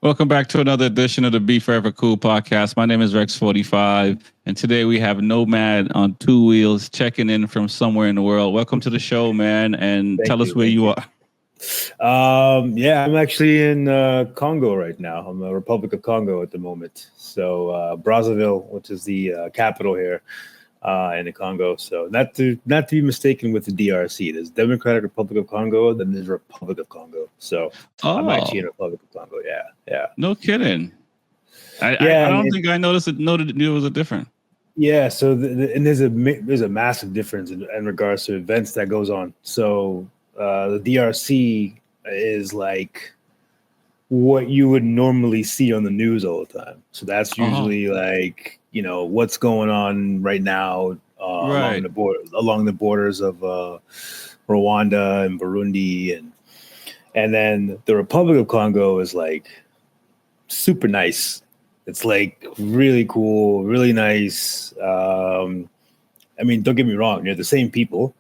Welcome back to another edition of the B4evaKool Podcast. My name is Rex45, and today we have Nomad on two wheels checking in from somewhere in the world. Welcome to the show, man, and tell us where you are. Yeah, I'm actually in Congo right now. I'm in the Republic of Congo at the moment. So Brazzaville, which is the capital here in the Congo. So not to be mistaken with the DRC. There's Democratic Republic of Congo, then there's Republic of Congo. So I'm actually in Oh, Republic of Congo. Yeah, yeah, no kidding. I yeah, don't think I noted it was a different. yeah. So and there's a massive difference in regards to events that goes on. So the DRC is like what you would normally see on the news all the time. So that's Oh, usually like, what's going on right now right. along the borders of Rwanda and Burundi, and then the Republic of Congo is like super nice. It's like really cool, really nice. I mean, don't get me wrong, they're the same people.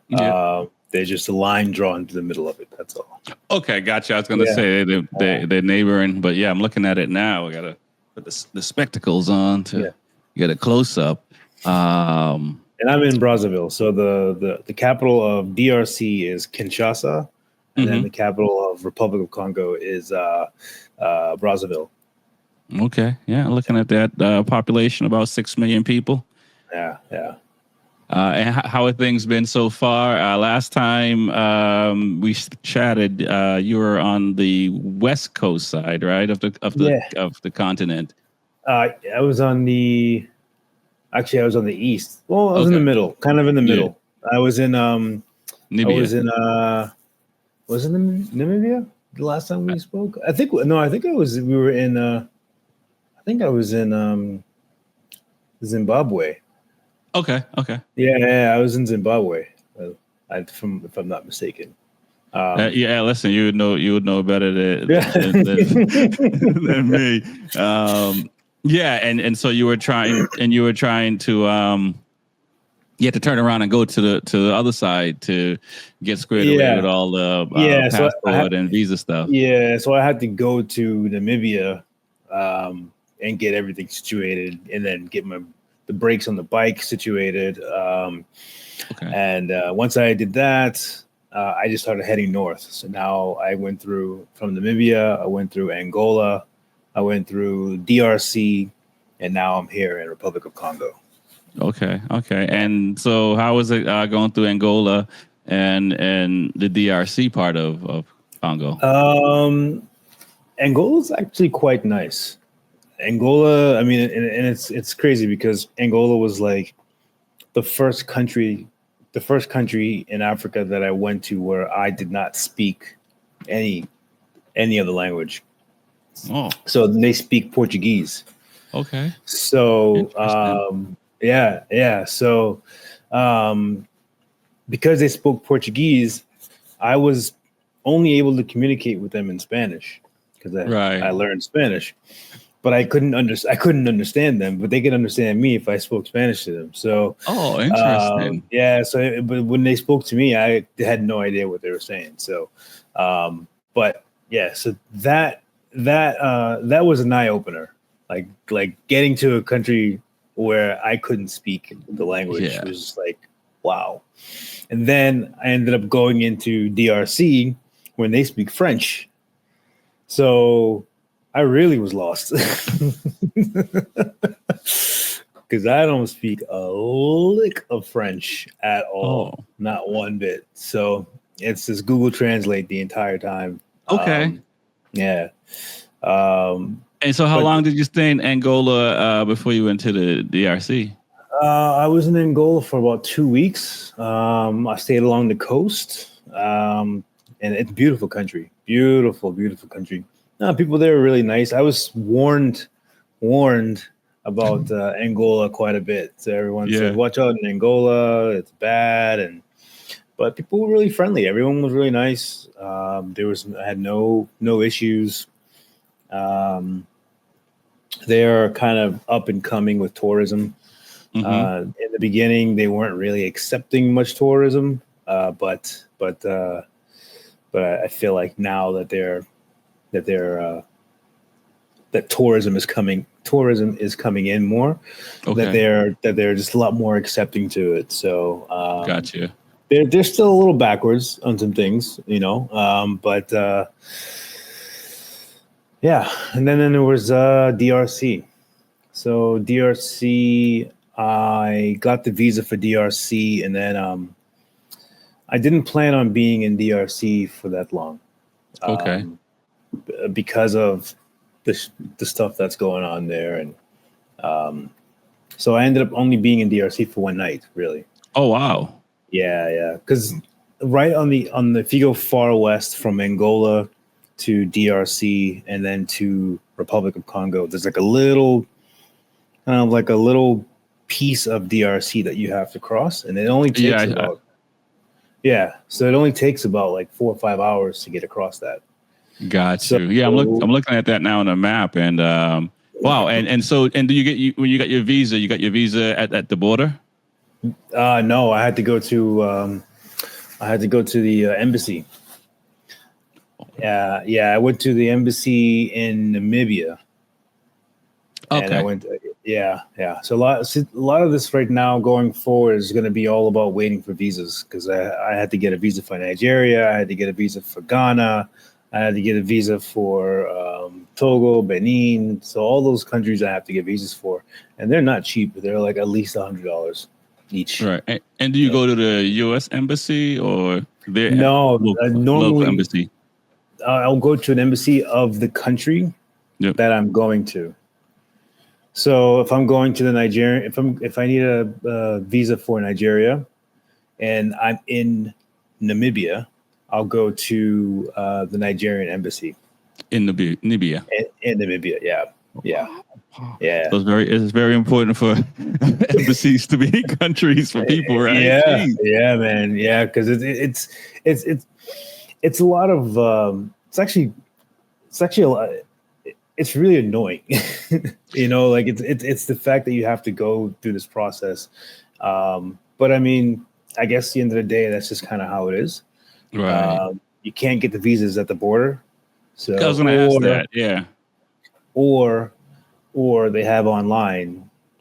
Yeah. There's just a line drawn to the middle of it. That's all. Okay, gotcha. I was gonna Yeah. say they're neighboring, but yeah, I'm looking at it now. I gotta put the spectacles on to Yeah. get a close up. And I'm in Brazzaville. So the capital of DRC is Kinshasa, and then the Mhm. capital of Republic of Congo is Brazzaville. Okay, yeah, looking at that population, about 6 million people. Yeah, yeah. And how have things been so far? Last time we chatted, you were on the west coast side, right, Yeah. of the continent. I was on the actually I was on the east. Well, I was in the Okay, middle, kind of in the yeah, middle. I was in I was Libya. in was it Namibia the last time we spoke? I think we were in I think I was in Zimbabwe. Okay, okay. Yeah, I was in Zimbabwe. If I'm not mistaken. Um, Yeah, listen, you would know better yeah. than me. Yeah, and so you were trying to you had to turn around and go to the other side to get squared away with yeah, all the yeah. passport and visa stuff. So I had to go to Namibia and get everything situated, and then get the brakes on the bike situated. Okay. And once I did that, I just started heading north. So now I went through from Namibia, I went through Angola, I went through DRC, and now I'm here in Republic of Congo. Okay. Okay. And so, how was it going through Angola and the DRC part of Congo? Angola's actually quite nice. Angola, I mean, and it's crazy because Angola was like the first country, the first country in Africa that I went to where I did not speak any any other language. Oh, So they speak Portuguese. okay. So Interesting. yeah, yeah. So um, because they spoke Portuguese, I was only able to communicate with them in Spanish because I Right. learned Spanish. But I couldn't understand them, but they could understand me if I spoke Spanish to them. So Oh, interesting. yeah. But when they spoke to me, I had no idea what they were saying. So, but yeah. So that was an eye opener. Like getting to a country where I couldn't speak the language Yeah. was just like wow. And then I ended up going into DRC when they speak French. So I really was lost because I don't speak a lick of French at Oh, all, not one bit. So it's just Google Translate the entire time. okay. Yeah. Um, And so, how but long did you stay in Angola before you went to the DRC? I was in Angola for about 2 weeks. I stayed along the coast, and it's a beautiful country. Beautiful, beautiful country. People there are really nice. I was warned about Angola quite a bit. So everyone said, Yeah. "Watch out in Angola; it's bad." But people were really friendly. Everyone was really nice. I had no issues. Um, they're kind of up and coming with tourism. Mm-hmm. In the beginning, they weren't really accepting much tourism, but I feel like now that they're that tourism is coming in more. Okay. That they're just a lot more accepting to it. So Gotcha. they're still a little backwards on some things, but yeah. And then there was DRC. So DRC, I got the visa for DRC, and then I didn't plan on being in DRC for that long, Okay. because of the stuff that's going on there, and so I ended up only being in DRC for one night, really. Oh wow. Yeah, because right on the if you go far west from Angola to DRC and then to Republic of Congo, there's like a little piece of DRC that you have to cross, and it only takes so it only takes about like 4 or 5 hours to get across that. Got So, you. Yeah, I'm looking at that now on the map, and wow. And so do when you got your visa? You got your visa at the border? No, I had to go to the embassy. Yeah, I went to the embassy in Namibia. Okay. And I went, yeah. So a lot of this right now going forward is going to be all about waiting for visas, because I had to get a visa for Nigeria, I had to get a visa for Ghana, I had to get a visa for Togo, Benin. So all those countries I have to get visas for, and they're not cheap. They're like at least $100 each. Right. And do you go to the U.S. embassy or their normally local embassy? I'll go to an embassy of the country that I'm going to. So if I'm going to the Nigerian, if I need a visa for Nigeria, and I'm in Namibia, I'll go to the Nigerian embassy in Namibia. In Namibia, yeah. So it's very important for embassies to be countries for people, right? Yeah, man, yeah, because it's a lot of it's actually a lot. It's really annoying, like it's the fact that you have to go through this process. But I mean, I guess at the end of the day, that's just kind of how it is. Right. You can't get the visas at the border. So I was going to ask that. Yeah. Or they have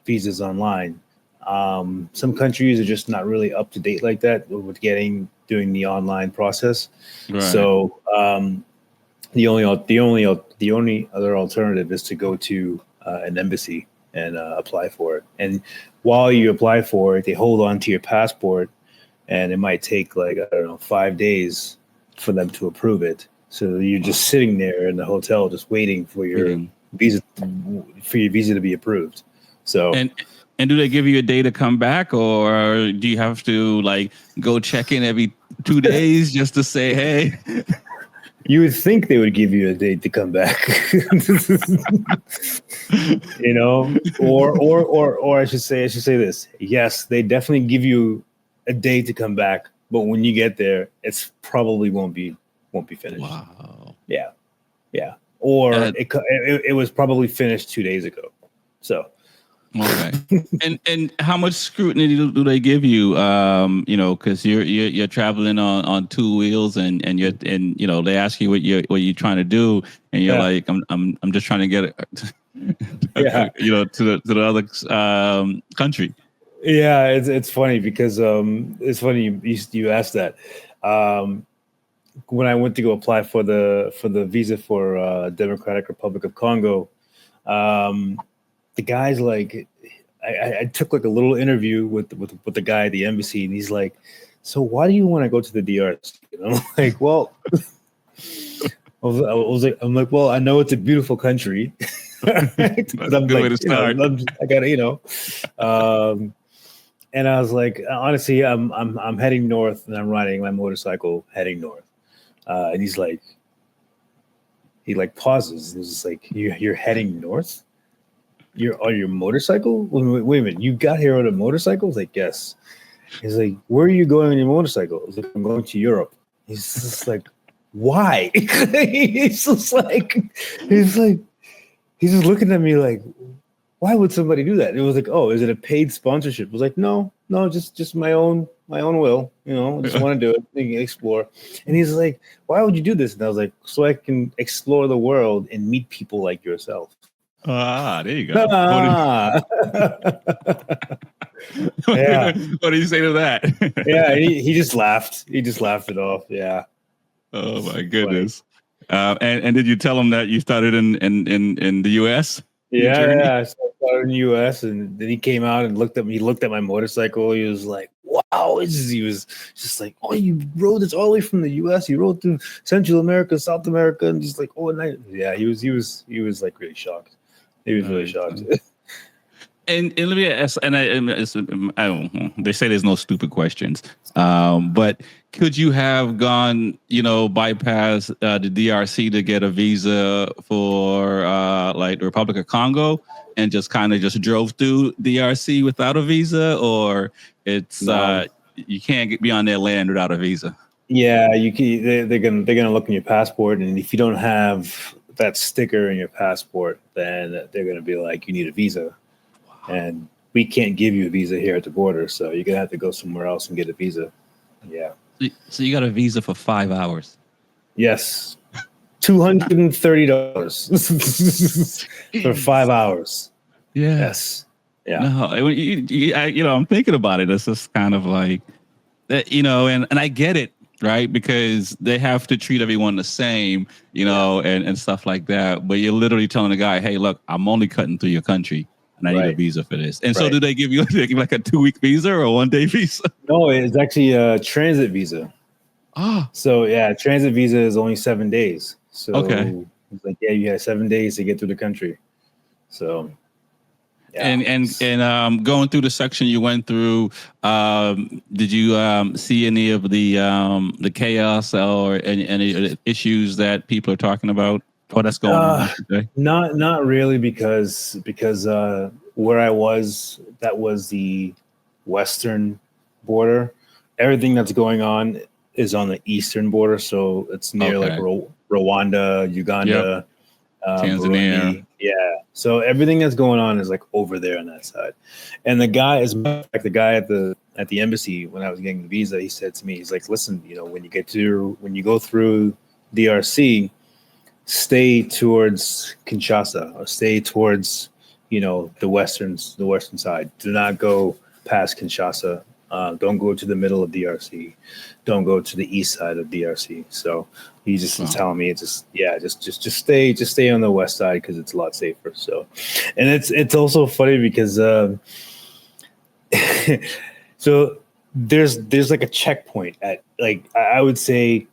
visas online. Some countries are just not really up to date like that with doing the online process. Right. So the only other alternative is to go to an embassy and apply for it. And while you apply for it, they hold on to your passport, and it might take 5 days for them to approve it. So you're just sitting there in the hotel, just waiting for your visa to be approved. So and do they give you a day to come back, or do you have to go check in every 2 days just to say, hey? You would think they would give you a date to come back, or I should say this. Yes, they definitely give you a day to come back, but when you get there, it's probably won't be finished. Wow. Yeah. Or it was probably finished 2 days ago. So. Okay. and how much scrutiny do they give you? Because you're traveling on two wheels, and they ask you what you're trying to do, and you're like, I'm just trying to get it, to the other country. Yeah, it's funny because it's funny you asked that. When I went to go apply for the visa for Democratic Republic of Congo, the guy's like, I took a little interview with the guy at the embassy, and he's like, so why do you want to go to the DRC? And I'm like, well, I'm like, well, I know it's a beautiful country. That's a good way to start. I gotta, and I was like, honestly, I'm heading north, and I'm riding my motorcycle heading north. And he's like, he pauses. He's just like, you're heading north? You're on your motorcycle? Wait a minute, you got here on a motorcycle? I was like, yes. He's like, where are you going on your motorcycle? I was like, I'm going to Europe. He's just like, why? he's just looking at me like, why would somebody do that? It was like, oh, is it a paid sponsorship? I was like, no, no, just my own will. I just want to do it, explore. And he's like, why would you do this? And I was like, so I can explore the world and meet people like yourself. There you go. Yeah. What do you say to that? Yeah, he just laughed. He just laughed it off. Yeah. Oh my goodness. And did you tell him that you started in the US? Yeah. I started in the US, and then he came out and looked at me. He looked at my motorcycle. He was like, wow. He was just like, oh, you rode this all the way from the US. You rode through Central America, South America, and just like, oh, nice. Yeah, he was like really shocked. He was really shocked. And let me ask, I don't know, they say there's no stupid questions, but could you have gone, bypass the DRC to get a visa for like the Republic of Congo and just kind of just drove through DRC without a visa, or it's you can't be on their land without a visa? Yeah, you can. They're gonna look in your passport, and if you don't have that sticker in your passport, then they're gonna be like, you need a visa. And we can't give you a visa here at the border, so you're gonna have to go somewhere else and get a visa. Yeah. So you got a visa for 5 hours? Yes, $230 for 5 hours. Yeah. Yes. Yeah. No, I'm thinking about it. It's just kind of like that, and I get it, right? Because they have to treat everyone the same, and stuff like that. But you're literally telling the guy, "Hey, look, I'm only cutting through your country. And I need a visa for this." And so do they give you like a 2-week visa or a 1-day visa? No, it's actually a transit visa. So yeah, transit visa is only 7 days. So it's like, yeah, you had 7 days to get through the country. So yeah. And going through the section you went through, did you see any of the chaos or any issues that people are talking about? Oh, that's going on today. Not really, because where I was, that was the western border. Everything that's going on is on the eastern border, so it's near like Rwanda, Uganda, Tanzania. Burundi. Yeah, so everything that's going on is like over there on that side. And the guy, as a matter of fact, the guy at the embassy, when I was getting the visa, he said to me, he's like, listen, when you go through DRC, stay towards Kinshasa, or stay towards, the western side. Do not go past Kinshasa. Don't go to the middle of DRC. Don't go to the east side of DRC. So he just was telling me, just stay on the west side because it's a lot safer. So, and it's also funny because so there's like a checkpoint at, like, I would say,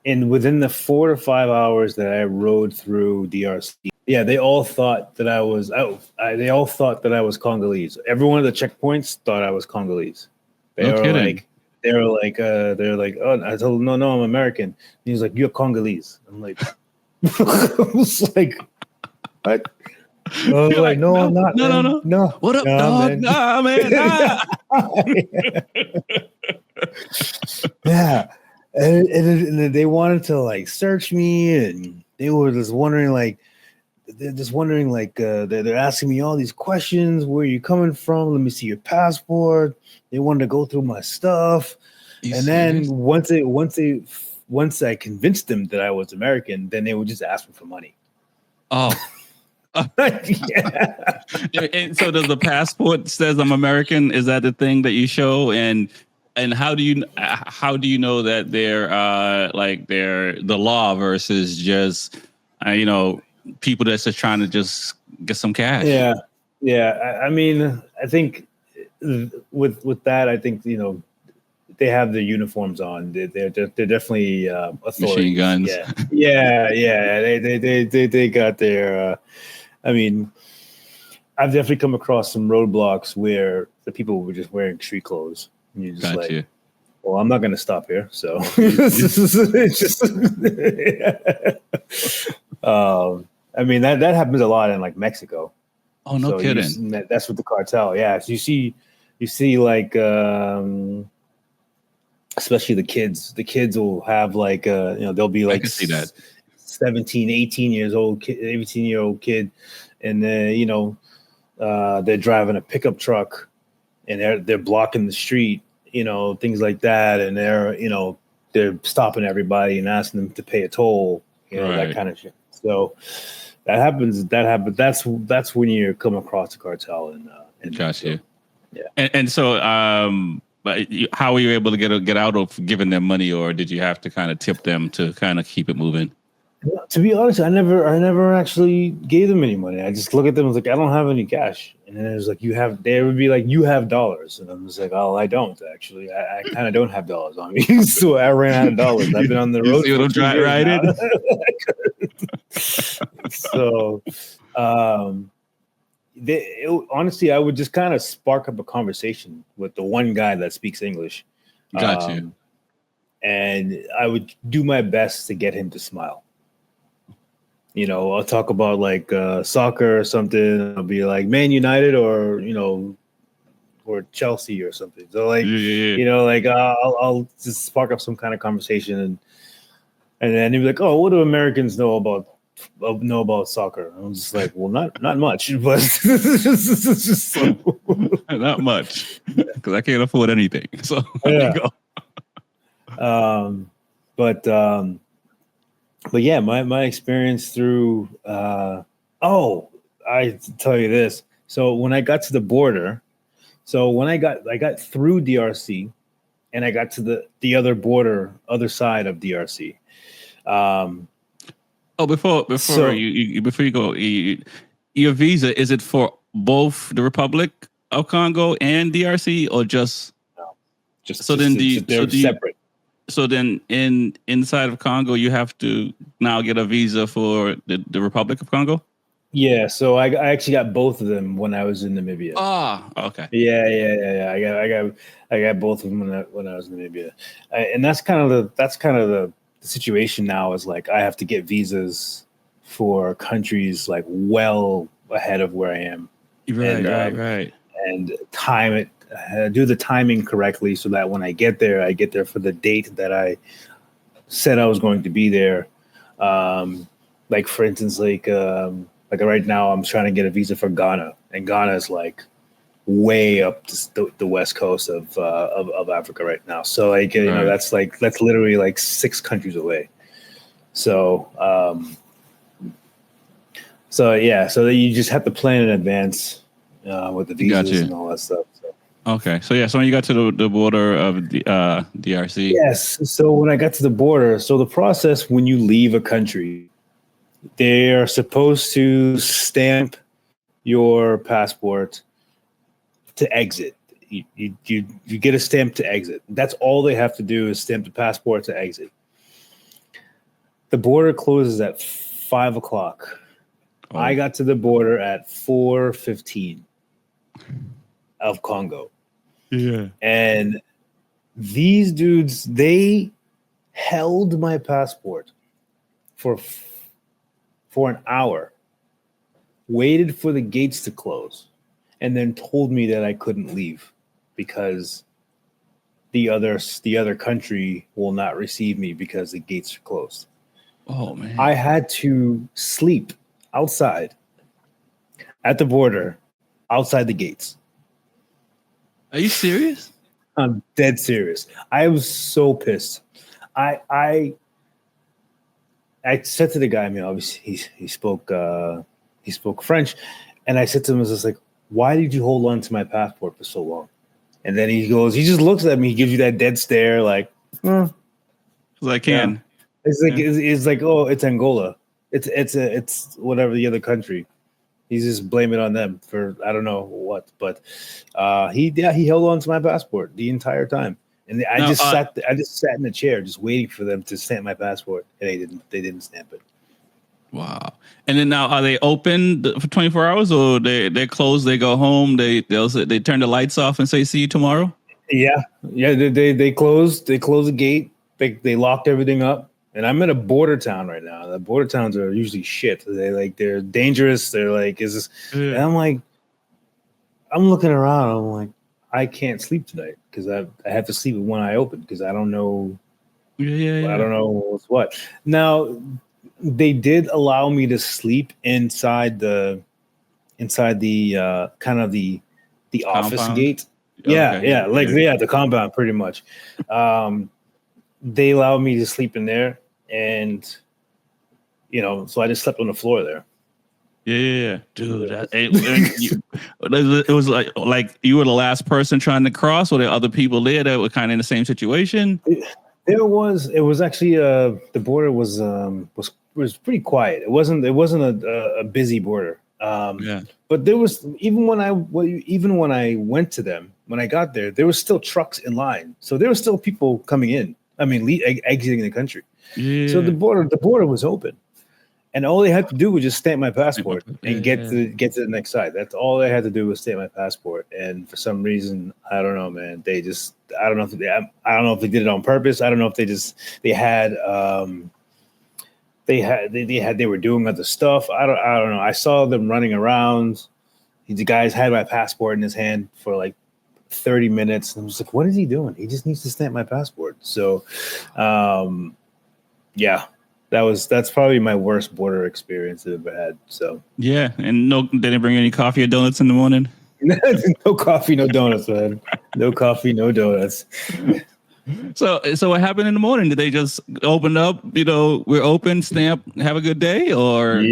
and within the 4 to 5 hours that I rode through DRC, yeah, they all thought that I was they all thought that I was Congolese. Every one of the checkpoints thought I was Congolese. They were like, oh, I told him, no, I'm American. And he was like, you're Congolese. I'm like, I was like, what? I was like, no, I'm not. No. What up, dog? Man. Nah, man. Nah. Yeah. And they wanted to like search me, and they were just wondering like, they're asking me all these questions. Where are you coming from? Let me see your passport. They wanted to go through my stuff. Then once I convinced them that I was American, then they would just ask me for money. Oh. Yeah. And so does the passport says I'm American? Is that the thing that you show? And how do you know that they're the law versus just people that's just trying to just get some cash? Yeah. I mean, I think with that, I think they have their uniforms on. They're definitely authorities. Machine guns. Yeah. They got their. I mean, I've definitely come across some roadblocks where the people were just wearing street clothes. And you're just well, I'm not going to stop here. So it's just, I mean, that happens a lot in like Mexico. Oh, no kidding. That's with the cartel. Yeah. So you see like, especially the kids will have like, they'll be like, I can see that. 17, 18-year-old kid. And then, they're driving a pickup truck and they're blocking the street, things like that, and they're stopping everybody and asking them to pay a toll, that kind of shit. So that happens. That's when you come across a cartel in Gotcha. Yeah. And so, but how were you able to get out of giving them money, or did you have to kind of tip them to kind of keep it moving? To be honest, I never actually gave them any money. I just look at them and was like, I don't have any cash. And then it was like, they would be like, you have dollars. And I was like, oh, I don't actually. I kind of don't have dollars on me. So I ran out of dollars. I've been on the road. You see what I'm riding? So, honestly, I would just kind of spark up a conversation with the one guy that speaks English. Gotcha. And I would do my best to get him to smile. I'll talk about like soccer or something. I'll be like Man United or or Chelsea or something. So like, like I'll just spark up some kind of conversation, and then he'd be like, oh, what do Americans know about soccer? I'm just like, well, not much, but not much, because I can't afford anything. So yeah. But yeah, my experience through I tell you this. So when I got to the border, I got through DRC, and I got to the other side of DRC. Before you go, your visa, is it for both the Republic of Congo and DRC, or just? No, they're separate. So then, inside of Congo, you have to now get a visa for the Republic of Congo? Yeah, so I actually got both of them when I was in Namibia. Ah, okay. Yeah. I got both of them when I was in Namibia, and that's kind of the situation now. Is like I have to get visas for countries like well ahead of where I am. Right. And time it. Do the timing correctly so that when I get there for the date that I said I was going to be there. Like for instance, like right now I'm trying to get a visa for Ghana, and Ghana is like way up the west coast of Africa right now. So like that's literally like 6 countries away. So so you just have to plan in advance with the visas and all that stuff. Okay, so when you got to the border of the DRC. Yes, so when I got to the border, so the process when you leave a country, they are supposed to stamp your passport to exit. You get a stamp to exit. That's all they have to do is stamp the passport to exit. The border closes at 5:00. Oh. I got to the border at 4:15 of Congo. Yeah. And these dudes, they held my passport for an hour, waited for the gates to close, and then told me that I couldn't leave because the other country will not receive me because the gates are closed. Oh man. I had to sleep outside at the border, outside the gates. Are you serious? I'm dead serious. I was so pissed. I said to the guy, I mean, obviously he spoke French, and I said to him, I was just like, why did you hold on to my passport for so long? And then he just looks at me, he gives you that dead stare, like, I can. Yeah. It's like, oh, it's Angola. It's whatever the other country. He's just blaming it on them for I don't know what, but he held on to my passport the entire time, and I just sat in the chair just waiting for them to stamp my passport, and they didn't stamp it. Wow! And then now, are they open for 24 hours, or they're closed? They go home. They turn the lights off and say, "See you tomorrow." Yeah. They closed. They closed the gate. They locked everything up. And I'm in a border town right now. The border towns are usually shit. They're dangerous. They're like, is this? Yeah. And I'm like, I'm looking around. I'm like, I can't sleep tonight because I have to sleep with one eye open because I don't know. Yeah. I don't know what's what. Now, they did allow me to sleep inside the kind of the office gate. Yeah, like the compound pretty much. They allowed me to sleep in there, and so I just slept on the floor there. Yeah, dude. It was like you were the last person trying to cross, or there were other people there that were kind of in the same situation. It was actually the border was pretty quiet. It wasn't a busy border. But there was even when I went to them, when I got there was still trucks in line. So there were still people coming in. I mean, exiting the country. Yeah. So the border was open. And all they had to do was just stamp my passport and get to the next side. That's all they had to do was stamp my passport. And for some reason, I don't know, man. I don't know if they did it on purpose. I don't know if they were doing other stuff. I don't know. I saw them running around. The guys had my passport in his hand for like 30 minutes. And I was like, what is he doing? He just needs to stamp my passport. So, yeah. That's probably my worst border experience I've ever had. So yeah, and they didn't bring any coffee or donuts in the morning. No coffee, no donuts, man. No coffee, no donuts. So what happened in the morning? Did they just open up? We're open, stamp, have a good day, or?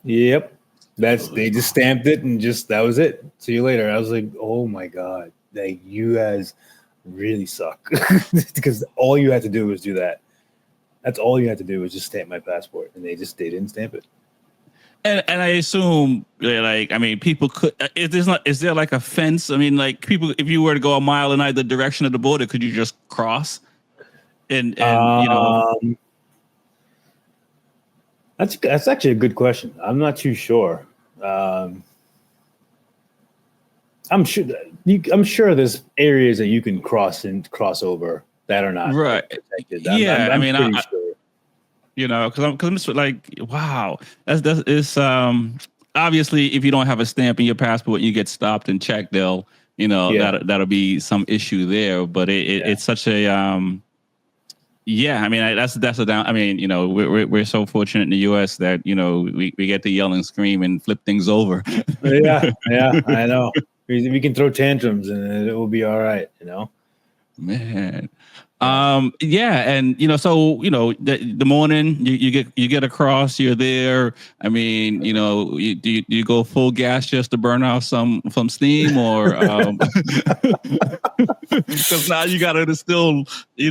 Yep, they just stamped it and that was it. See you later. I was like, oh my god, you guys really suck because all you had to do was do that. That's all you had to do was just stamp my passport, and they didn't stamp it. And I assume, people could. Is there like a fence? I mean, like people, if you were to go a mile in either direction of the border, could you just cross? And that's actually a good question. I'm not too sure. I'm sure there's areas that you can cross over that are not protected. I'm pretty sure. Because I'm just like, wow, it's obviously if you don't have a stamp in your passport, you get stopped and checked. They'll, that'll be some issue there. But it's such a that's a down. I mean, we're so fortunate in the U.S. that we get to yell and scream and flip things over. yeah, I know. We can throw tantrums and it will be all right. Man. And so the morning you get across, you're there. I mean, do you go full gas just to burn off some steam, or because now you gotta still put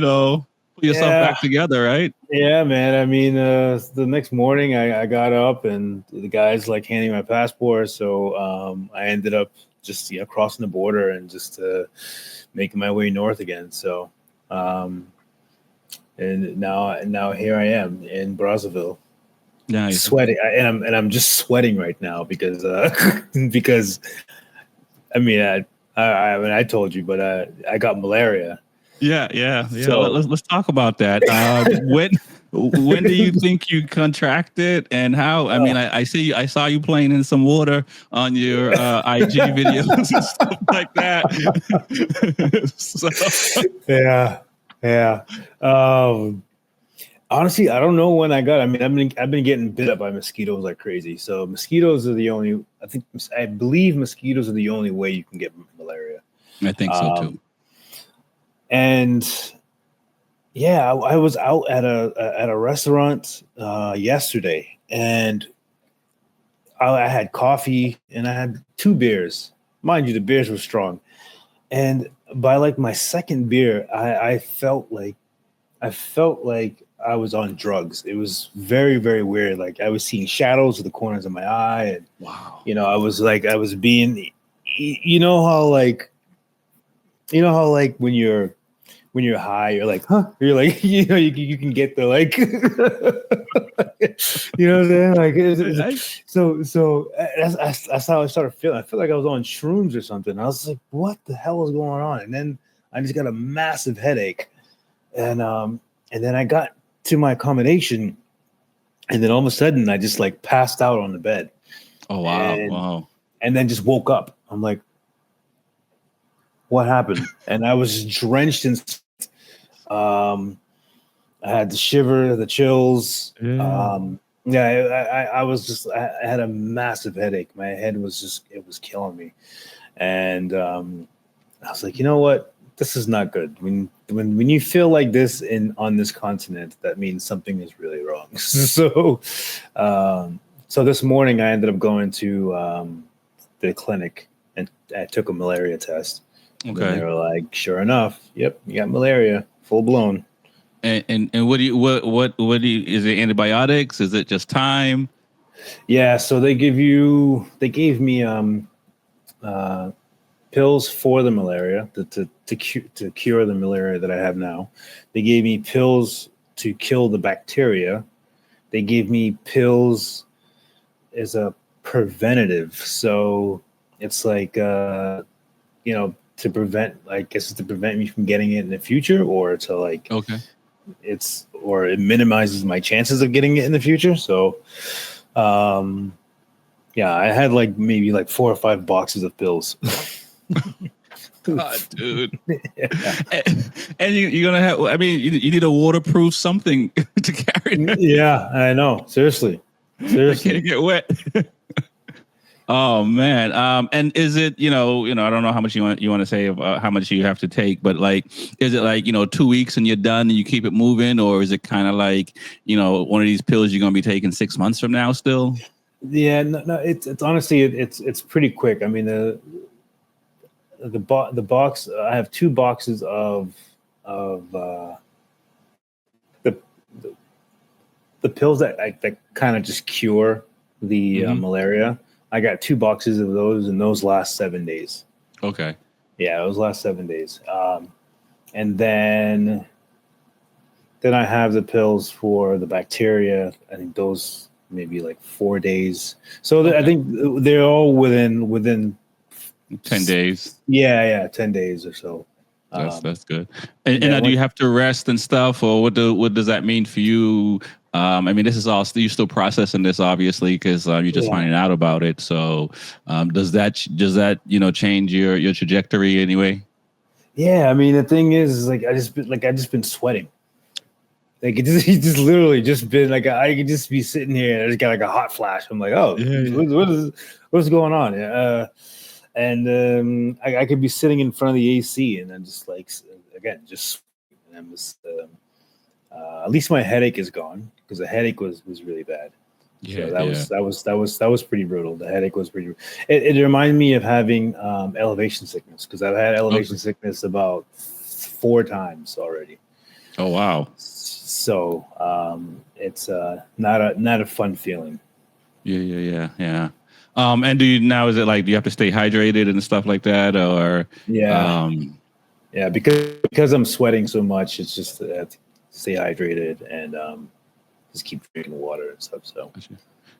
yourself back together, right? Yeah, man. I mean, the next morning I got up and the guys like handing my passport, so I ended up just crossing the border and just making my way north again. So. And now here I am in Brazzaville, sweating, and I'm just sweating right now because I mean I told you, but I got malaria. Yeah. So, let's talk about that. When do you think you contracted, and how? I mean, I saw you playing in some water on your IG videos and stuff like that. Yeah. Honestly, I don't know when I got it. I mean, I've been getting bit up by mosquitoes like crazy. So mosquitoes are I believe mosquitoes are the only way you can get malaria. I think so too. And yeah, I was out at a restaurant yesterday, and I had coffee and I had 2 beers. Mind you, the beers were strong. And by like my second beer, I felt like I was on drugs. It was very, very weird. Like I was seeing shadows of the corners of my eye, and wow, I was being, when you're high, you're like, huh? You're like, you can get the like, you know what I'm saying? Like, so that's how I started feeling. I felt like I was on shrooms or something. I was like, what the hell is going on? And then I just got a massive headache, and then I got to my accommodation, and then all of a sudden I just like passed out on the bed. Oh wow! And then just woke up. I'm like, what happened? And I was drenched in. I had the shiver, the chills. I was just. I had a massive headache. My head was it was killing me, and I was like, you know what? This is not good. When you feel like this on this continent, that means something is really wrong. So this morning I ended up going to the clinic and I took a malaria test. And they were like, sure enough, yep, you got malaria, full blown. And what do you is it antibiotics? Is it just time? Yeah, so they gave me pills for the malaria to cure the malaria that I have now. They gave me pills to kill the bacteria. They gave me pills as a preventative. So it's like to prevent, I guess, to prevent me from getting it in the future, or to like it minimizes my chances of getting it in the future. So yeah, I had like maybe like 4 or 5 boxes of pills. God, dude. Yeah. And you're gonna have, I mean, you need a waterproof something to carry that. Yeah, I know. Seriously. I can't get wet. Oh man. And is it, I don't know how much you want to say about how much you have to take, but like, is it like, 2 weeks and you're done and you keep it moving, or is it kind of like, one of these pills you're gonna be taking 6 months from now still? Yeah, no, it's honestly it's pretty quick. I mean, the box. I have 2 boxes of the pills that kind of just cure the malaria. I got 2 boxes of those, and those last 7 days. Okay. Yeah, those last 7 days. And then I have the pills for the bacteria. I think those maybe like 4 days. So I think they're all within 10 days. Yeah, 10 days or so. That's good. And now, do you have to rest and stuff, or what does that mean for you? I mean, this is all you're still processing this, obviously, because you're just finding out about it. So, does that change your trajectory anyway? Yeah, I mean, the thing is like I just been sweating. Like it's just literally just been like I could just be sitting here and I just got like a hot flash. I'm like, oh, what's going on? And I could be sitting in front of the AC and then just like again just and I'm just at least my headache is gone, because the headache was really bad. Yeah, so that was pretty brutal. The headache was pretty. It reminded me of having elevation sickness, because I've had elevation sickness about 4 times already. Oh wow! So it's not a fun feeling. Yeah. And do you have to stay hydrated and stuff like that, or because I'm sweating so much, it's just I have to stay hydrated and just keep drinking water and stuff. So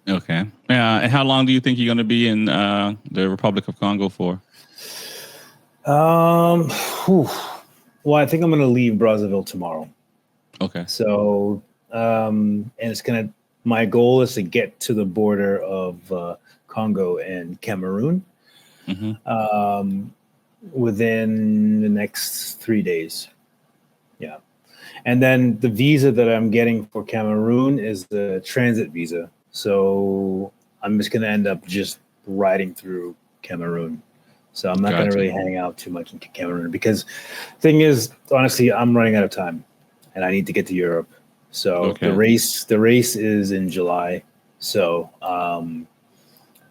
okay. And how long do you think you're going to be in the Republic of Congo for? Well, I think I'm going to leave Brazzaville tomorrow. Okay. So and my goal is to get to the border of Congo and Cameroon within the next 3 days. Yeah. And then the visa that I'm getting for Cameroon is the transit visa. So I'm just going to end up just riding through Cameroon. So I'm not going to really hang out too much in Cameroon, because the thing is, honestly, I'm running out of time and I need to get to Europe. So the race is in July. So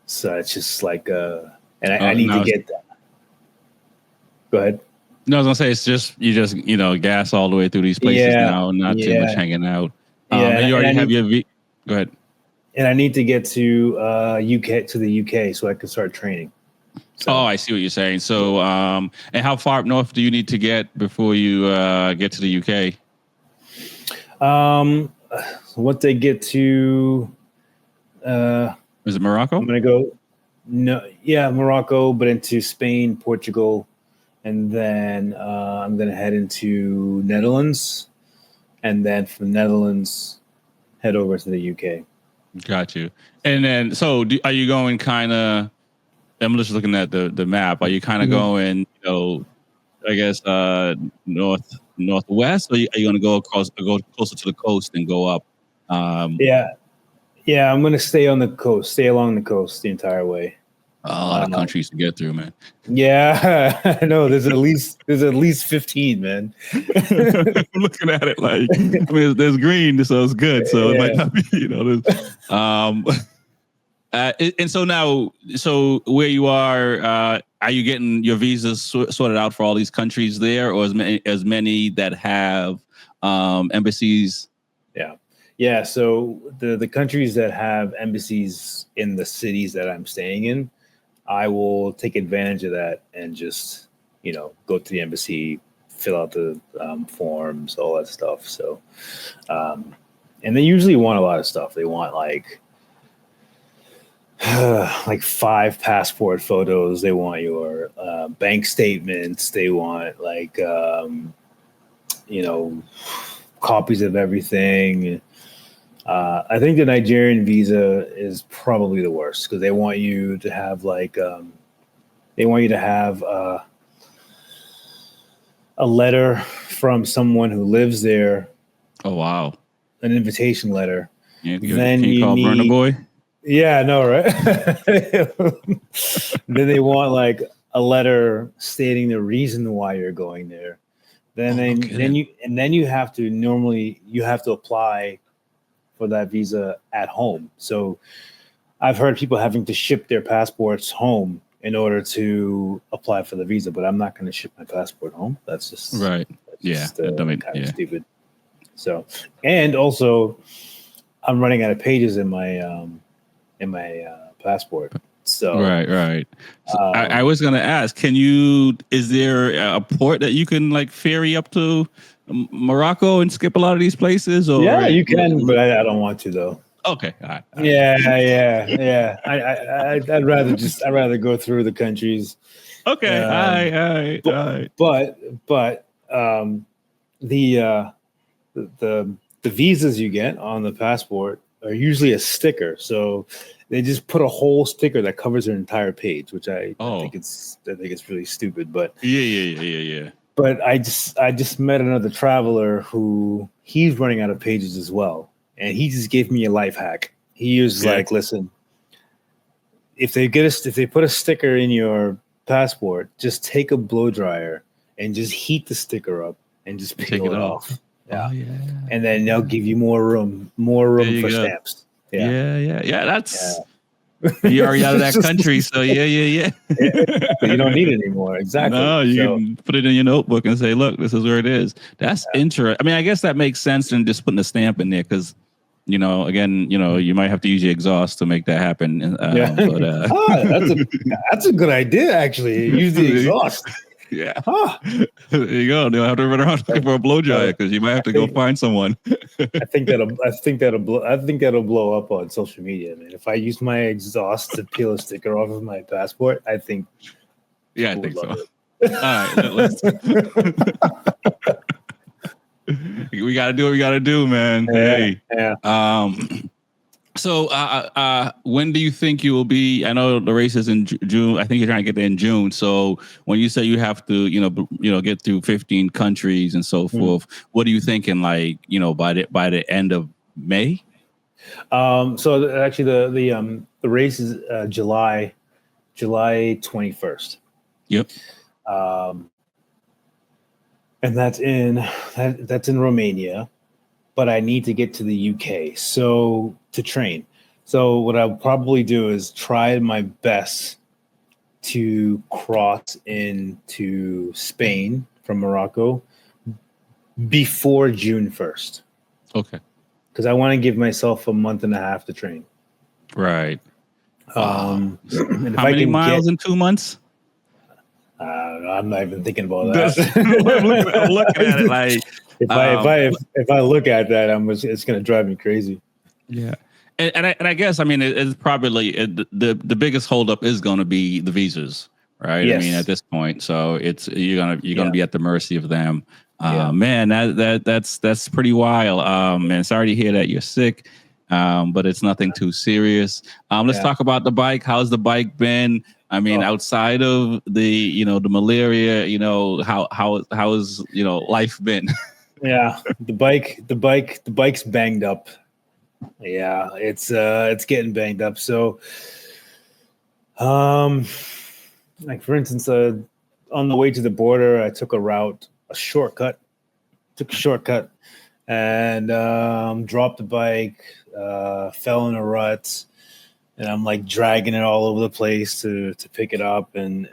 so it's just like I need to get that. Go ahead. No, I was gonna say it's just you gas all the way through these places now, not too much hanging out. And you already have your Go ahead. And I need to get to the UK so I can start training. So, I see what you're saying. So, and how far up north do you need to get before you get to the UK? Once they get to, is it Morocco? I'm gonna go. Morocco, but into Spain, Portugal. And then I'm going to head into Netherlands, and then from Netherlands, head over to the UK. Got you. And then, so are you going kind of, I'm just looking at the map. Are you kind of going, I guess, northwest, or are you going to go closer to the coast and go up? Yeah, I'm going to stay on the coast, stay along the coast the entire way. A lot of countries to get through, man. Yeah, I know. There's at least 15, man. I'm looking at it like, I mean, there's green, so it's good. So it might not be, and so now, so where you are you getting your visas sorted out for all these countries there, or as many that have embassies? Yeah. So the countries that have embassies in the cities that I'm staying in, I will take advantage of that and just, go to the embassy, fill out the forms, all that stuff. So, and they usually want a lot of stuff. They want like 5 passport photos. They want your bank statements. They want copies of everything. I think the Nigerian visa is probably the worst because they want you to have a letter from someone who lives there. Oh wow! An invitation letter. Yeah, then you call Burna Boy. Yeah, I know, right? Then they want like a letter stating the reason why you're going there. Then you have to apply for that visa at home. So I've heard people having to ship their passports home in order to apply for the visa, but I'm not going to ship my passport home. That's just right. Kind of stupid. So, and also I'm running out of pages in my passport. So right. So I was going to ask, is there a port that you can like ferry up to Morocco and skip a lot of these places? Or yeah, you can, but I don't want to though. Okay. All right. Yeah. I'd rather go through the countries. Okay. All right. But the visas you get on the passport are usually a sticker. So they just put a whole sticker that covers their entire page, which I think it's really stupid. But yeah. But I just met another traveler who he's running out of pages as well, and he just gave me a life hack. He was like, "Listen, if they put a sticker in your passport, just take a blow dryer and just heat the sticker up and just peel it off. Yeah. And then they'll give you more room for stamps. Yeah. That's you're already out of that country, so yeah. You don't need it anymore. Exactly. No, you can put it in your notebook and say, "Look, this is where it is." That's interesting. I mean, I guess that makes sense than just putting a stamp in there because, again, you might have to use your exhaust to make that happen. But that's a good idea, actually. Use the exhaust. Yeah. There you go. They'll have to run around looking for a blow dryer because you might have to go find someone. I think that'll blow up on social media, man. If I use my exhaust to peel a sticker off of my passport, I think. Yeah, I think so. All right, let's. We gotta do what we gotta do, man. Yeah. So, when do you think you will be? I know the race is in June. I think you're trying to get there in June. So, when you say you have to, get through 15 countries and so forth, what are you thinking? Like, by the end of May? So actually, the race is July 21st. Yep. And that's in Romania. But I need to get to the UK to train. So what I'll probably do is try my best to cross into Spain from Morocco before June 1st. Okay. Because I want to give myself a month and a half to train. Right. And how many miles in 2 months? I'm not even thinking about that. I'm looking at it like. If I look at that, it's going to drive me crazy. Yeah, and I guess it's probably the biggest holdup is going to be the visas, right? Yes. I mean, at this point, so you're gonna be at the mercy of them. Man, that's pretty wild. Man, sorry to hear that you're sick, but it's nothing too serious. Let's talk about the bike. How's the bike been? I mean, outside of the the malaria, how has life been? Yeah, the bike's banged up. Yeah, it's getting banged up. So Um, like for instance, on the way to the border, I took a shortcut, and dropped the bike, fell in a rut, and I'm like dragging it all over the place to pick it up, and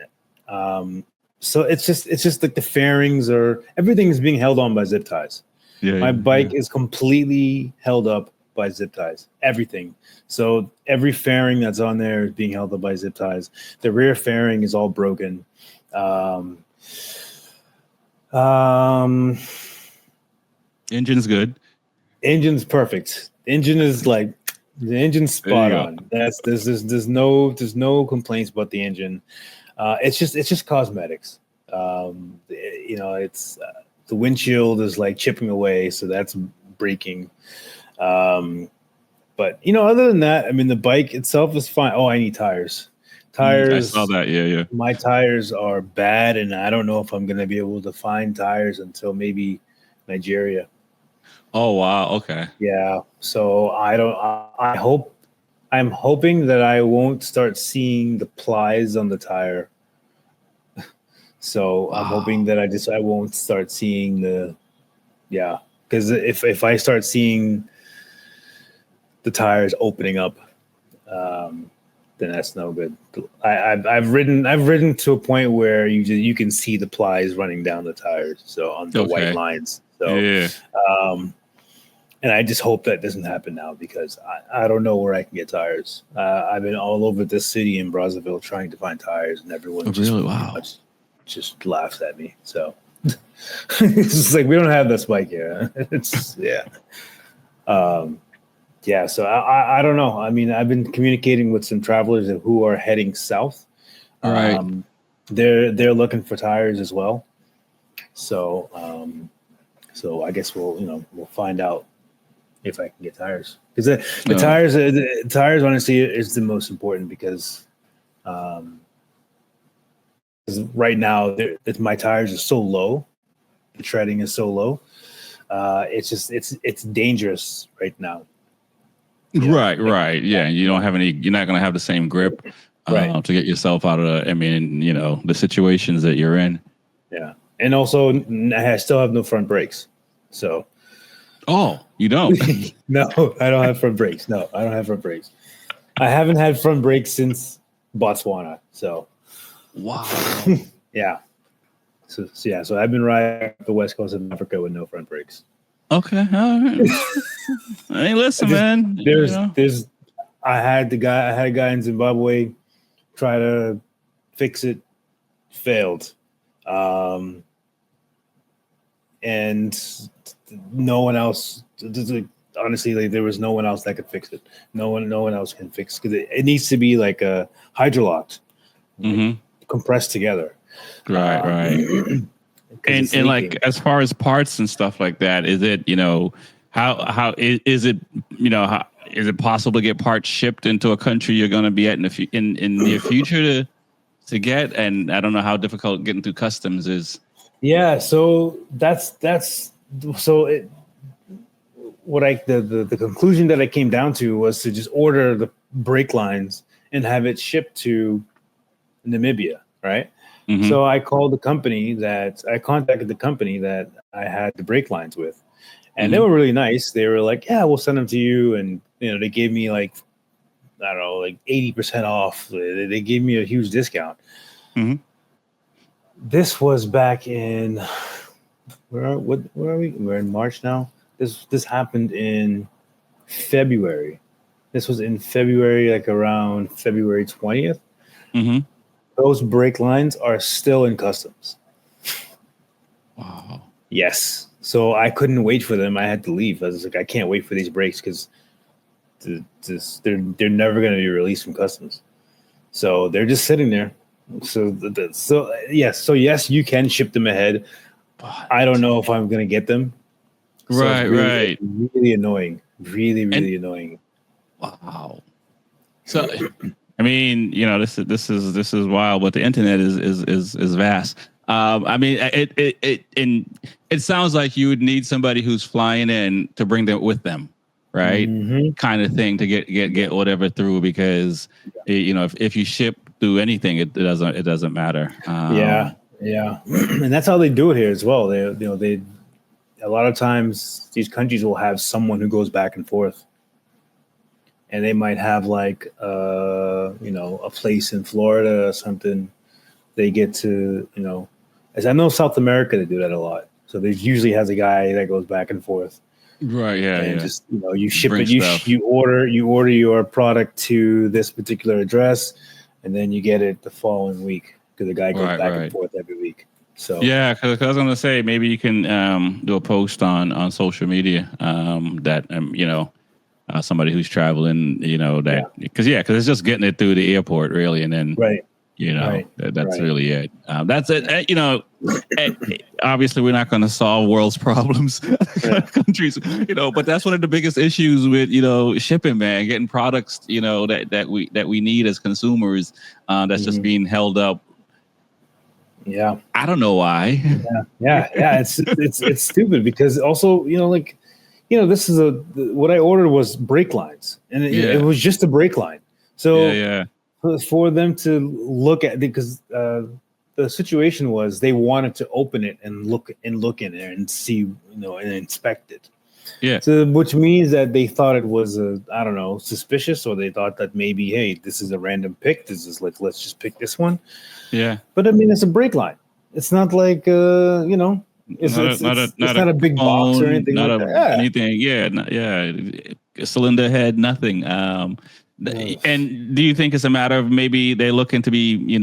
so it's just like the fairings or everything is being held on by zip ties. My bike is completely held up by zip ties, everything. So every fairing that's on there is being held up by zip ties. The rear fairing is all broken. Engine's good. Engine's perfect. Engine is like the engine's spot on. There's no complaints about the engine. It's just cosmetics. It's the windshield is like chipping away, so that's breaking. But other than that, I mean, the bike itself is fine. Oh, I need tires. I saw that. Yeah. My tires are bad, and I don't know if I'm going to be able to find tires until maybe Nigeria. Oh, wow. Okay. Yeah. So I'm hoping that I won't start seeing the plies on the tire. So I'm hoping that I won't start seeing because if I start seeing the tires opening up, then that's no good. I've ridden to a point where you can see the plies running down the tires, so on the white lines. So and I just hope that doesn't happen now because I don't know where I can get tires. I've been all over this city in Brazzaville trying to find tires, and everyone just laughs at me. So it's just like, we don't have this bike here. So I don't know. I mean, I've been communicating with some travelers who are heading south. All right. They're looking for tires as well. So I guess we'll find out if I can get tires, because the tires honestly is the most important because right now my tires are so low, the treading is so low. It's dangerous right now. Right. Yeah, you're not going to have the same grip to get yourself out of the situations that you're in. Yeah, and also I still have no front brakes, so. Oh, you don't? No, I don't have front brakes. No, I don't have front brakes. I haven't had front brakes since Botswana. So, wow. Yeah. So I've been riding the west coast of Africa with no front brakes. Okay. All right. Hey, listen, man. I had a guy in Zimbabwe try to fix it, failed. And no one else, honestly, there was no one else that could fix it. No one else can fix, because it needs to be like a hydrolocked, compressed together. Right. And like, as far as parts and stuff like that, is it, how is it possible to get parts shipped into a country you're going to be at in the future to get? And I don't know how difficult getting through customs is. Yeah, so the conclusion that I came down to was to just order the brake lines and have it shipped to Namibia, right? Mm-hmm. So I contacted the company that I had the brake lines with, and they were really nice. They were like, "Yeah, we'll send them to you," and they gave me like 80% off. They gave me a huge discount. Mm-hmm. This was back in where are we? We're in March now. This happened in February. This was in February, like around February 20th. Mm-hmm. Those brake lines are still in customs. Wow. Yes. So I couldn't wait for them. I had to leave. I was like, I can't wait for these brakes because they're never going to be released from customs. So they're just sitting there. So yes, you can ship them ahead. But I don't know if I'm going to get them. So right. Really annoying. Really annoying. Wow. So. I mean, this is wild, but the internet is vast. I mean, it sounds like you would need somebody who's flying in to bring them with them, right? Mm-hmm. Kind of thing to get whatever through, because if you ship through anything. It doesn't matter. Yeah, and that's how they do it here as well. They a lot of times these countries will have someone who goes back and forth, and they might have like a place in Florida or something. They get to as I know South America, they do that a lot. So there usually has a guy that goes back and forth. Right. Yeah. And yeah. just you ship Bring it. stuff. You order your product to this particular address, and then you get it the following week because the guy goes back and forth every week. So yeah, because I was going to say maybe you can do a post on social media that somebody who's traveling, because it's just getting it through the airport really, and then that's really it. That's it. Obviously we're not going to solve world's problems, countries, but that's one of the biggest issues with shipping, man, getting products that we need as consumers that's just being held up. Yeah, I don't know why. Yeah. It's stupid because also this is what I ordered was brake lines, and it was just a brake line. So for them to look at, because the situation was they wanted to open it and look in there and see and inspect it. Yeah. So which means that they thought it was suspicious, or they thought that maybe, hey, this is a random pick. This is like, let's just pick this one. Yeah. But I mean, it's a brake line. It's not like it's not a big phone, box or anything not like that. anything. A cylinder head, nothing. And do you think it's a matter of maybe they're looking to be,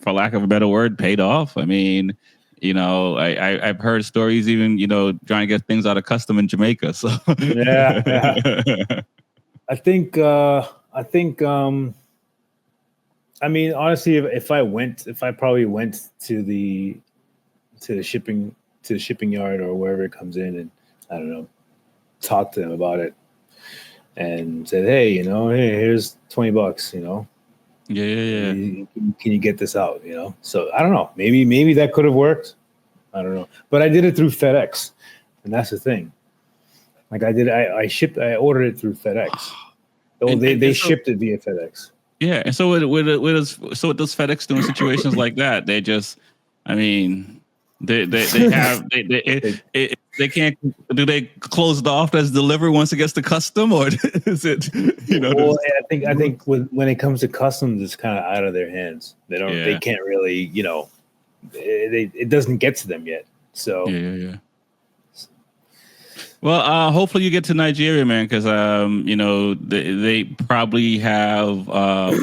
for lack of a better word, paid off? I mean, I've heard stories even, trying to get things out of custom in Jamaica. So yeah. I think I mean, honestly, if I probably went to the shipping yard or wherever it comes in, and I don't know, talk to them about it and said, hey, here's $20, Yeah. Can you get this out? So I don't know, maybe that could have worked. I don't know, but I did it through FedEx, and that's the thing. Like I ordered it through FedEx. They shipped it via FedEx. Yeah, and so what does FedEx do in situations like that? They just, I mean, they can't. Do they close it off as delivery once it gets to custom, or is it? Well, I think when it comes to customs, it's kind of out of their hands. They don't. They can't really. It doesn't get to them yet. So yeah. Well, hopefully you get to Nigeria, man, because they probably have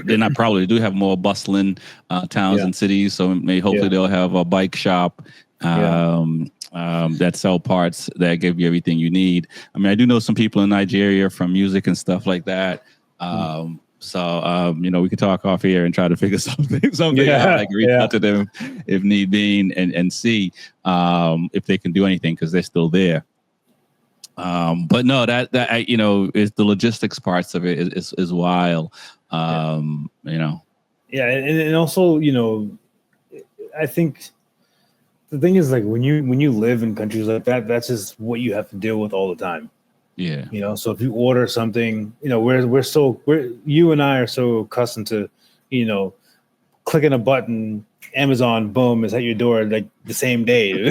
they do have more bustling towns and cities. So hopefully they'll have a bike shop that sell parts that give you everything you need. I mean, I do know some people in Nigeria from music and stuff like that. So we could talk off here and try to figure something out, like reach out to them if need be, and see if they can do anything because they're still there. But no, that is the logistics parts of it is wild. And also, I think the thing is, like, when you live in countries like that, that's just what you have to deal with all the time. Yeah. So if you order something, you and I are so accustomed to, clicking a button, Amazon, boom, is at your door like the same day,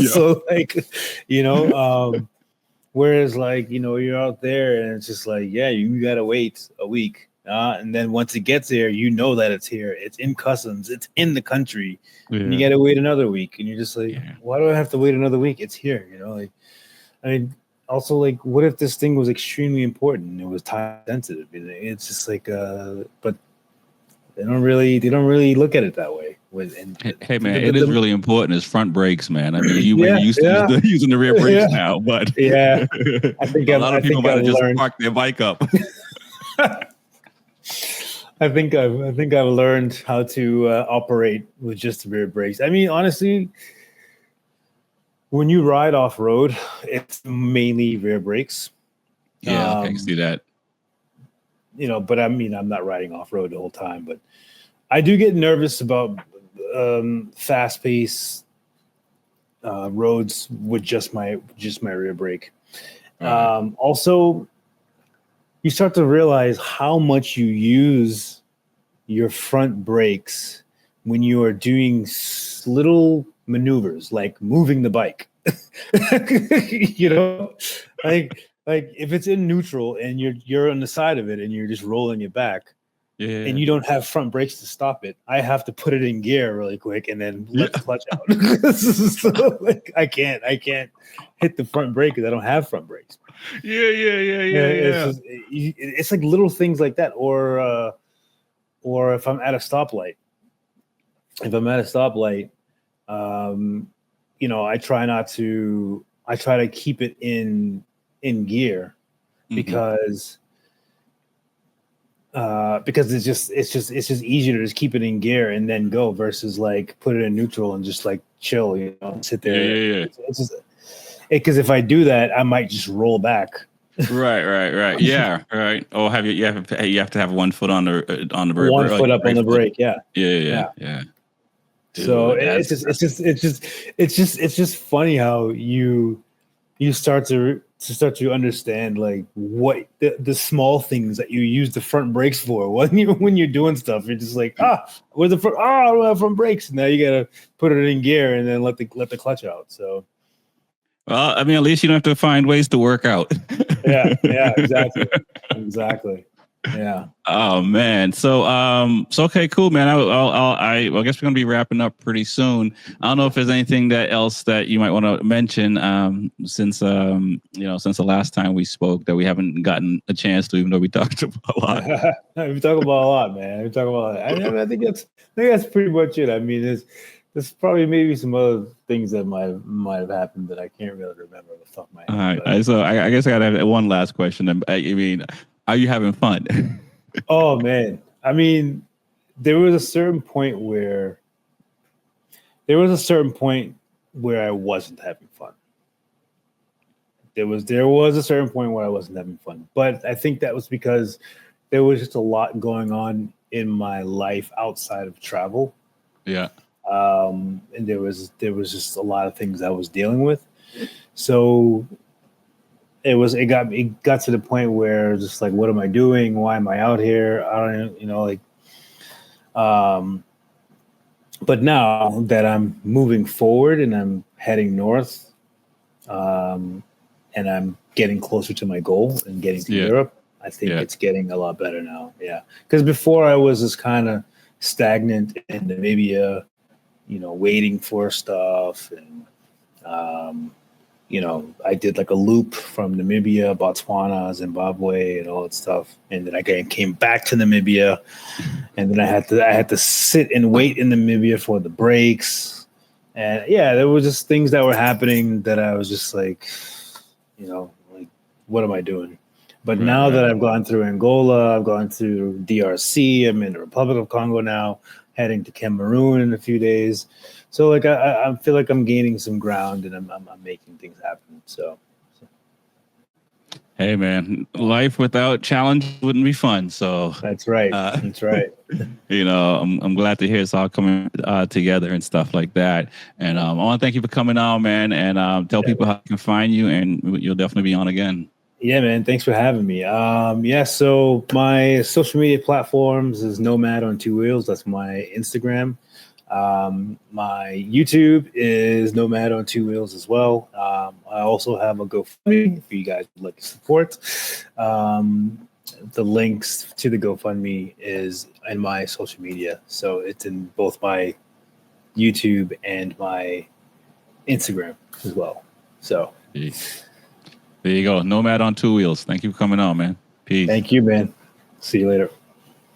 So like, whereas like, you're out there and it's just like, you got to wait a week. And then once it gets there, that it's here, it's in customs, it's in the country, and you got to wait another week. And you're just like, why do I have to wait another week? It's here, also, like, what if this thing was extremely important and it was time sensitive? It's just like, but they don't really look at it that way. Hey man, it is really important. It's front brakes, man. I mean, you used to using the rear brakes now, but I think a lot of people might have just parked their bike up. I think I've learned how to operate with just the rear brakes. I mean, honestly, when you ride off road, it's mainly rear brakes. Yeah, I can see that. But I mean, I'm not riding off road the whole time, but I do get nervous about fast paced roads with just my rear brake. Also, you start to realize how much you use your front brakes when you are doing little maneuvers like moving the bike. You know, like if it's in neutral and you're on the side of it and you're just rolling it back, and you don't have front brakes to stop it, I have to put it in gear really quick and then let the clutch out. So, like, I can't hit the front brake because I don't have front brakes. It's like little things like that, or if I'm at a stoplight. You know, I try to keep it in gear because it's just easier to just keep it in gear and then go versus like put it in neutral and just like chill, you know, sit there. It's just because if I do that, I might just roll back. Right. Yeah, right. Oh, you have to have 1 foot on the brake. 1 foot up on the brake. Yeah. Dude, so it's just funny how you start to understand like what the small things that you use the front brakes for when you're doing stuff. You're just like, where's the front? I don't have front brakes. Now you gotta put it in gear and then let the clutch out. So, well, I mean, at least you don't have to find ways to work out. Yeah, exactly. Yeah. Oh man. So okay, cool, man. I guess we're gonna be wrapping up pretty soon. I don't know if there's anything else that you might want to mention since the last time we spoke that we haven't gotten a chance to, even though we talked about a lot. We talk about a lot, man. We talk about. I think that's pretty much it. I mean, there's probably maybe some other things that might have happened that I can't really remember off the top of my head. All right. So I guess I gotta have one last question. I mean, are you having fun? Oh man. I mean, there was a certain point where I wasn't having fun. There was a certain point where I wasn't having fun. But I think that was because there was just a lot going on in my life outside of travel. Yeah. And there was just a lot of things I was dealing with. So it got to the point where just like, what am I doing? Why am I out here? I don't, you know, like, but now that I'm moving forward and I'm heading north, and I'm getting closer to my goal and getting to Europe, I think it's getting a lot better now. Yeah. Because before I was just kind of stagnant in Namibia, you know, waiting for stuff. And, you know, I did like a loop from Namibia, Botswana, Zimbabwe, and all that stuff. And then I came back to Namibia, and then I had to sit and wait in Namibia for the breaks. And yeah, there were just things that were happening that I was just like, you know, like, what am I doing? But now that I've gone through Angola, I've gone through DRC, I'm in the Republic of Congo now, heading to Cameroon in a few days. So like I feel like I'm gaining some ground and I'm making things happen. So. Hey man, life without challenge wouldn't be fun. So that's right. That's right. You know, I'm glad to hear it's all coming together and stuff like that. And I want to thank you for coming on, man, and tell people how they can find you, and you'll definitely be on again. Yeah, man. Thanks for having me. So my social media platforms is NomadOn2Wheels. That's my Instagram. My YouTube is NomadOn2Wheels as well. I also have a GoFundMe if you guys would like to support. The links to the GoFundMe is in my social media. So it's in both my YouTube and my Instagram as well. So there you go. NomadOn2Wheels. Thank you for coming on, man. Peace. Thank you, man. See you later.